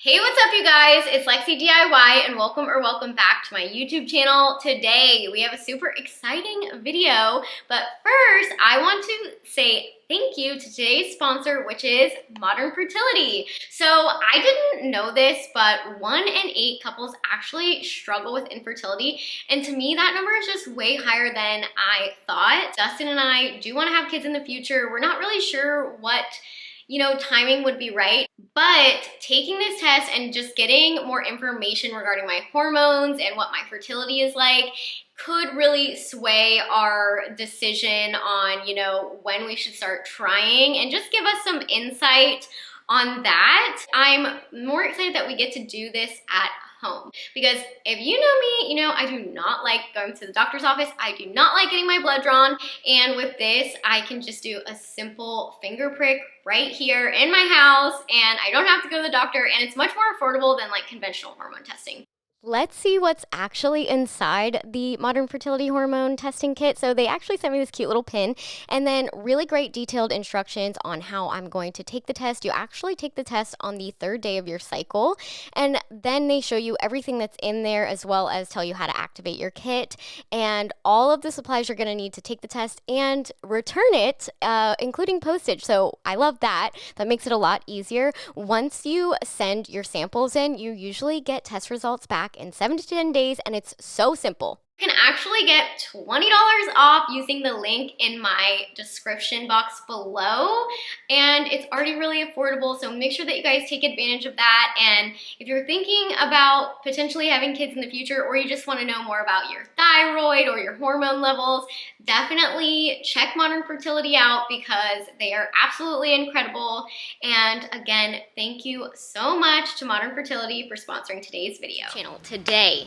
Hey, what's up you guys? It's Lexi DIY and welcome back to my YouTube channel. Today we have a super exciting video, but first I want to say thank you to today's sponsor, which is Modern Fertility. So I didn't know this, but 1 in 8 couples actually struggle with infertility, and to me that number is just way higher than I thought. Dustin and I do want to have kids in the future. We're not really sure what timing would be right. But taking this test and just getting more information regarding my hormones and what my fertility is like could really sway our decision on, when we should start trying and just give us some insight on that. I'm more excited that we get to do this at home, because if you know me, I do not like going to the doctor's office. I do not like getting my blood drawn, and with this I can just do a simple finger prick right here in my house, and I don't have to go to the doctor, and it's much more affordable than like conventional hormone testing. Let's see what's actually inside the Modern Fertility Hormone Testing Kit. So they actually sent me this cute little pin and then really great detailed instructions on how I'm going to take the test. You actually take the test on the 3rd day of your cycle, and then they show you everything that's in there, as well as tell you how to activate your kit and all of the supplies you're going to need to take the test and return it, including postage. So I love that. That makes it a lot easier. Once you send your samples in, you usually get test results back in 7 to 10 days, and it's so simple. You can actually get $20 off using the link in my description box below, and it's already really affordable, so make sure that you guys take advantage of that. And if you're thinking about potentially having kids in the future, or you just want to know more about your thyroid or your hormone levels, definitely check Modern Fertility out, because they are absolutely incredible. And again, thank you so much to Modern Fertility for sponsoring today's video. Today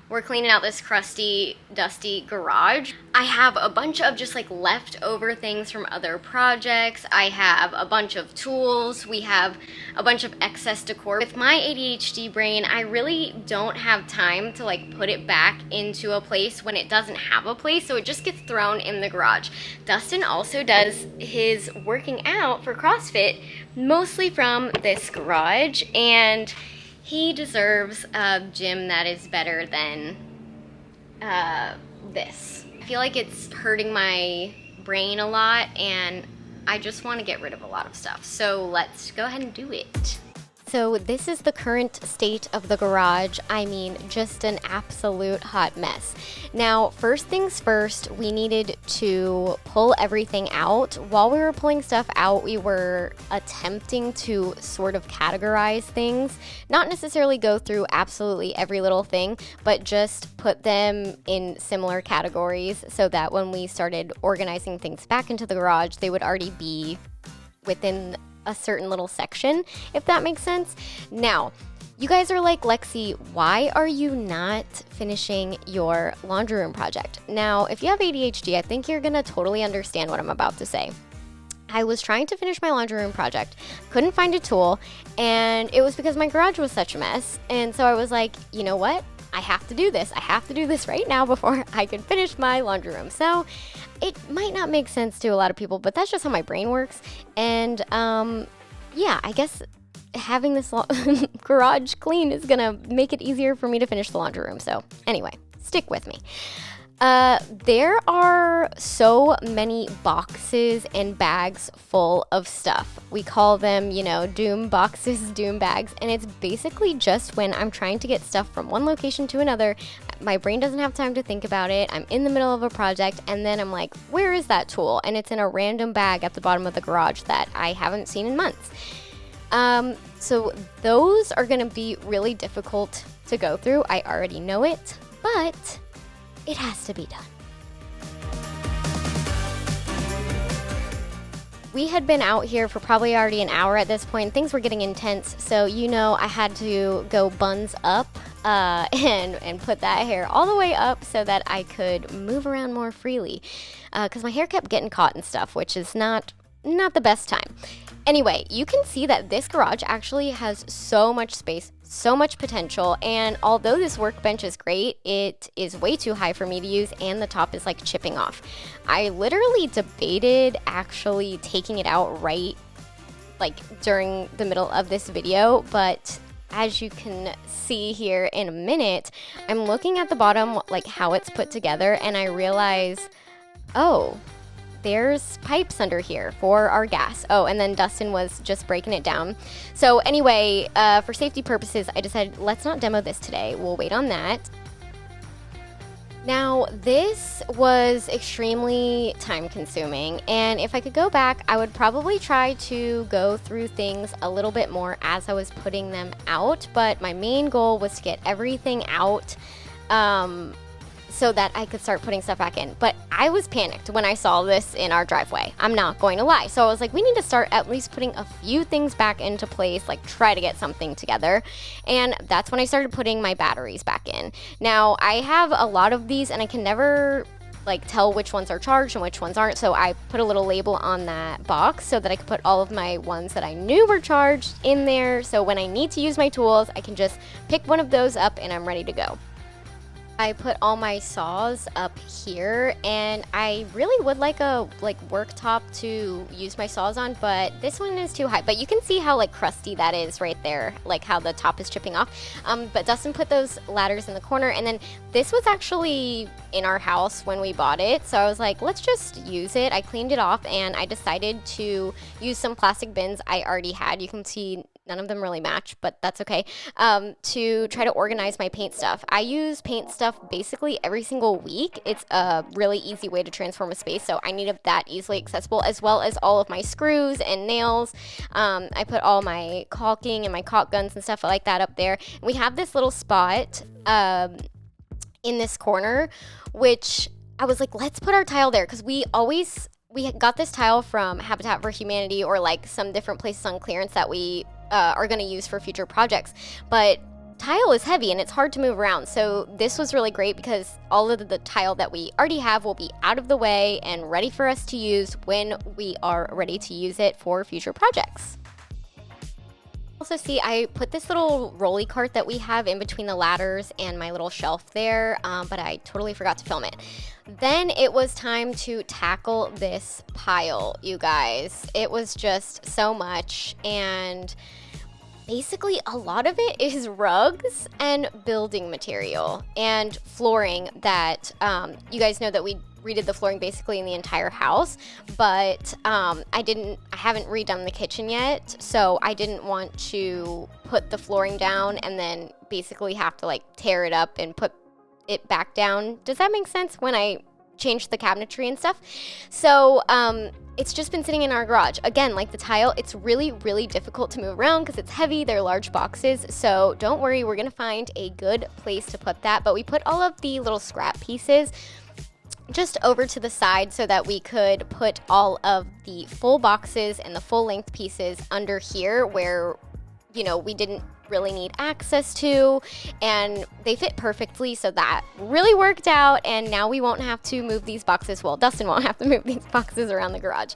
we're cleaning out this crusty, dusty garage. I have a bunch of just like leftover things from other projects. I have a bunch of tools. We have a bunch of excess decor. With my ADHD brain, I really don't have time to like put it back into a place when it doesn't have a place, so it just gets thrown in the garage. Dustin also does his working out for CrossFit mostly from this garage, and he deserves a gym that is better than this. I feel like it's hurting my brain a lot, and I just want to get rid of a lot of stuff. So let's go ahead and do it. So this is the current state of the garage. I mean, just an absolute hot mess. Now, first things first, we needed to pull everything out. While we were pulling stuff out, we were attempting to sort of categorize things, not necessarily go through absolutely every little thing, but just put them in similar categories so that when we started organizing things back into the garage, they would already be within a certain little section, if that makes sense. Now, you guys are like, Lexi, why are you not finishing your laundry room project? Now, if you have ADHD, I think you're gonna totally understand what I'm about to say. I was trying to finish my laundry room project, couldn't find a tool, and it was because my garage was such a mess. And so I was like, you know what? I have to do this. I have to do this right now before I can finish my laundry room. So it might not make sense to a lot of people, but that's just how my brain works. And yeah, I guess having this garage clean is gonna make it easier for me to finish the laundry room. So anyway, stick with me. There are so many boxes and bags full of stuff. We call them, doom boxes, doom bags, and it's basically just when I'm trying to get stuff from one location to another, my brain doesn't have time to think about it, I'm in the middle of a project, and then I'm like, where is that tool? And it's in a random bag at the bottom of the garage that I haven't seen in months. So those are gonna be really difficult to go through. I already know it, but it has to be done. We had been out here for probably already an hour at this point. Things were getting intense, so I had to go buns up and put that hair all the way up so that I could move around more freely, because my hair kept getting caught and stuff, which is not the best time. Anyway, you can see that this garage actually has so much space, so much potential, and although this workbench is great, it is way too high for me to use, and the top is like chipping off. I literally debated actually taking it out right like during the middle of this video, but as you can see here in a minute, I'm looking at the bottom, like how it's put together, and I realize, oh, there's pipes under here for our gas. Oh, and then Dustin was just breaking it down. So anyway, for safety purposes, I decided let's not demo this today. We'll wait on that. Now, this was extremely time consuming, and if I could go back, I would probably try to go through things a little bit more as I was putting them out, but my main goal was to get everything out so that I could start putting stuff back in. But I was panicked when I saw this in our driveway. I'm not going to lie. So I was like, we need to start at least putting a few things back into place, like try to get something together. And that's when I started putting my batteries back in. Now, I have a lot of these and I can never like tell which ones are charged and which ones aren't. So I put a little label on that box so that I could put all of my ones that I knew were charged in there. So when I need to use my tools, I can just pick one of those up and I'm ready to go. I put all my saws up here, and I really would like a work top to use my saws on, but this one is too high. But you can see how like crusty that is right there, like how the top is chipping off. But Dustin put those ladders in the corner, and then this was actually in our house when we bought it, so I was like, let's just use it. I cleaned it off, and I decided to use some plastic bins I already had. You can see none of them really match, but that's okay, to try to organize my paint stuff. I use paint stuff basically every single week. It's a really easy way to transform a space, so I needed that easily accessible, as well as all of my screws and nails. I put all my caulking and my caulk guns and stuff like that up there. We have this little spot in this corner, which I was like, let's put our tile there, because we got this tile from Habitat for Humanity or like some different places on clearance that we are going to use for future projects. But tile is heavy and it's hard to move around. So this was really great because all of the tile that we already have will be out of the way and ready for us to use when we are ready to use it for future projects. Also see, I put this little rolly cart that we have in between the ladders and my little shelf there, but I totally forgot to film it. Then it was time to tackle this pile, you guys. It was just so much, and basically a lot of it is rugs and building material and flooring that you guys know that we redid the flooring basically in the entire house, but I haven't redone the kitchen yet, so I didn't want to put the flooring down and then basically have to like tear it up and put it back down. Does that make sense when I changed the cabinetry and stuff? So it's just been sitting in our garage. Again, like the tile, it's really, really difficult to move around because it's heavy. They're large boxes. So don't worry, we're gonna find a good place to put that. But we put all of the little scrap pieces just over to the side so that we could put all of the full boxes and the full length pieces under here where, you know, we didn't really need access to, and they fit perfectly, so that really worked out. And now we won't have to move these boxes. Well, Dustin won't have to move these boxes around the garage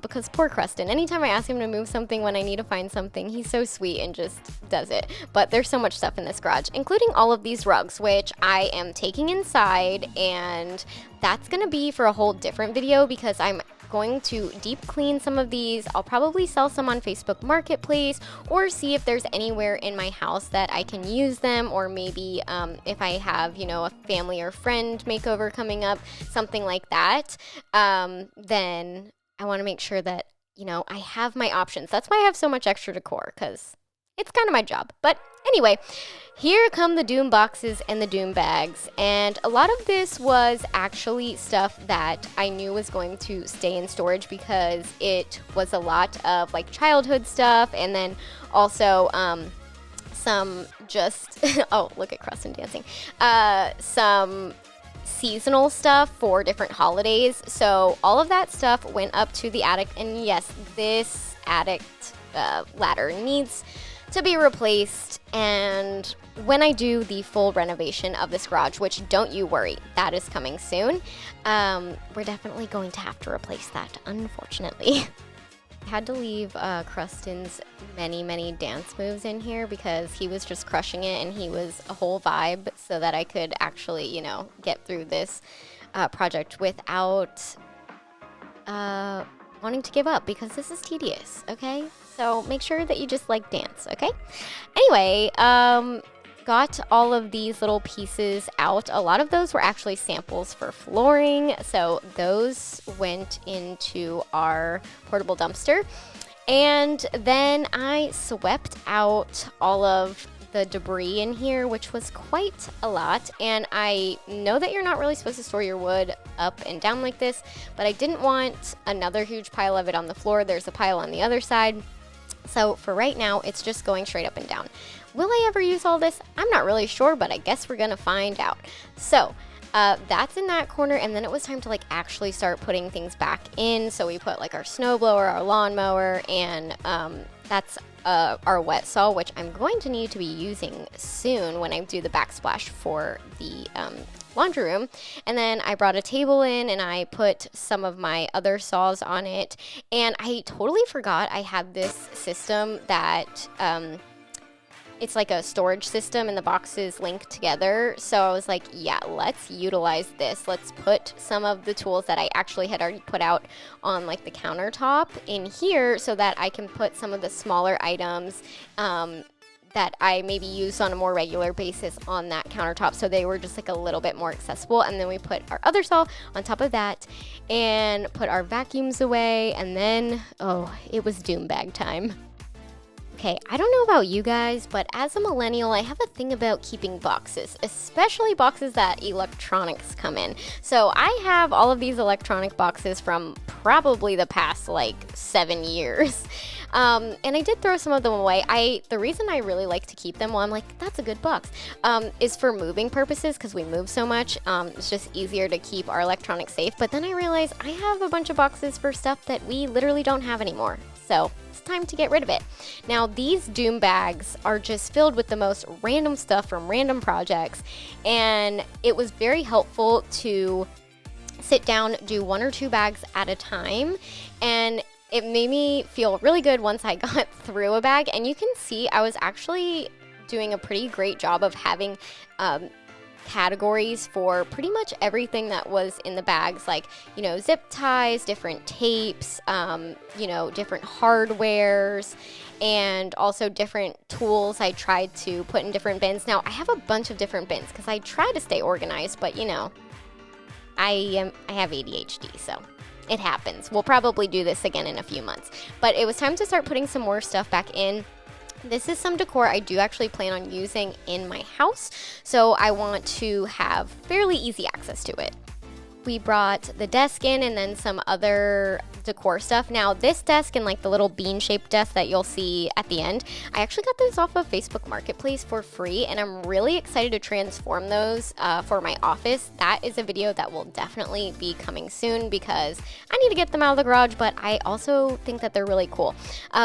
because poor Cruston, anytime I ask him to move something when I need to find something, he's so sweet and just does it. But there's so much stuff in this garage, including all of these rugs, which I am taking inside, and that's gonna be for a whole different video because I'm going to deep clean some of these. I'll probably sell some on Facebook Marketplace or see if there's anywhere in my house that I can use them, or maybe if I have, you know, a family or friend makeover coming up, something like that, then I want to make sure that, you know, I have my options. That's why I have so much extra decor, because it's kind of my job. But anyway, here come the doom boxes and the doom bags, and a lot of this was actually stuff that I knew was going to stay in storage because it was a lot of like childhood stuff, and then also some just oh, look at Cruston dancing, some seasonal stuff for different holidays. So all of that stuff went up to the attic, and yes, this attic ladder needs to be replaced. And when I do the full renovation of this garage, which don't you worry, that is coming soon, we're definitely going to have to replace that, unfortunately. I had to leave Cruston's many dance moves in here because he was just crushing it and he was a whole vibe, so that I could actually, you know, get through this project without wanting to give up, because this is tedious, okay? So make sure that you just like dance, okay? Anyway, got all of these little pieces out. A lot of those were actually samples for flooring, so those went into our portable dumpster. And then I swept out all of the debris in here, which was quite a lot. And I know that you're not really supposed to store your wood up and down like this, but I didn't want another huge pile of it on the floor. There's a pile on the other side. So for right now, it's just going straight up and down. Will I ever use all this? I'm not really sure, but I guess we're gonna find out. So that's in that corner, and then it was time to like actually start putting things back in. So we put like our snowblower, our lawnmower, and that's our wet saw, which I'm going to need to be using soon when I do the backsplash for the laundry room. And then I brought a table in and I put some of my other saws on it. And I totally forgot I had this system that it's like a storage system and the boxes link together. So I was like, yeah, let's utilize this. Let's put some of the tools that I actually had already put out on like the countertop in here so that I can put some of the smaller items that I maybe use on a more regular basis on that countertop, so they were just like a little bit more accessible. And then we put our other saw on top of that and put our vacuums away, and then, oh, it was doom bag time. Okay, I don't know about you guys, but as a millennial, I have a thing about keeping boxes, especially boxes that electronics come in. So I have all of these electronic boxes from probably the past like 7 years. And I did throw some of them away. The reason I really like to keep them, well, I'm like, that's a good box, is for moving purposes, because we move so much. It's just easier to keep our electronics safe. But then I realized I have a bunch of boxes for stuff that we literally don't have anymore. So it's time to get rid of it. Now, these doom bags are just filled with the most random stuff from random projects. And it was very helpful to sit down, do 1 or 2 bags at a time. And it made me feel really good once I got through a bag. And you can see I was actually doing a pretty great job of having categories for pretty much everything that was in the bags, like, you know, zip ties, different tapes, you know, different hardwares, and also different tools I tried to put in different bins. Now, I have a bunch of different bins because I try to stay organized, but, you know, I have ADHD, so it happens. We'll probably do this again in a few months. But it was time to start putting some more stuff back in. This is some decor I do actually plan on using in my house, so I want to have fairly easy access to it. We brought the desk in and then some other decor stuff. Now, this desk and like the little bean-shaped desk that you'll see at the end, I actually got those off of Facebook Marketplace for free, and I'm really excited to transform those for my office. That is a video that will definitely be coming soon because I need to get them out of the garage, but I also think that they're really cool.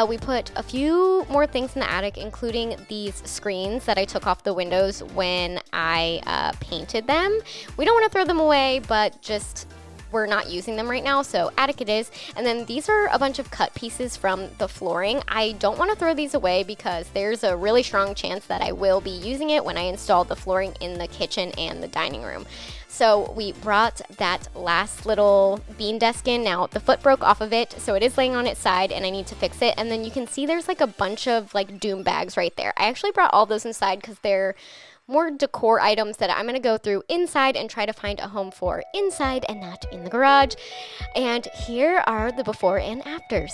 We put a few more things in the attic, including these screens that I took off the windows when I painted them. We don't want to throw them away, but just we're not using them right now, so attic it is. And then these are a bunch of cut pieces from the flooring. I don't want to throw these away because there's a really strong chance that I will be using it when I install the flooring in the kitchen and the dining room. So we brought that last little bean desk in. Now the foot broke off of it, so it is laying on its side and I need to fix it. And then you can see there's like a bunch of like doom bags right there. I actually brought all those inside because they're more decor items that I'm going to go through inside and try to find a home for inside and not in the garage. And here are the before and afters.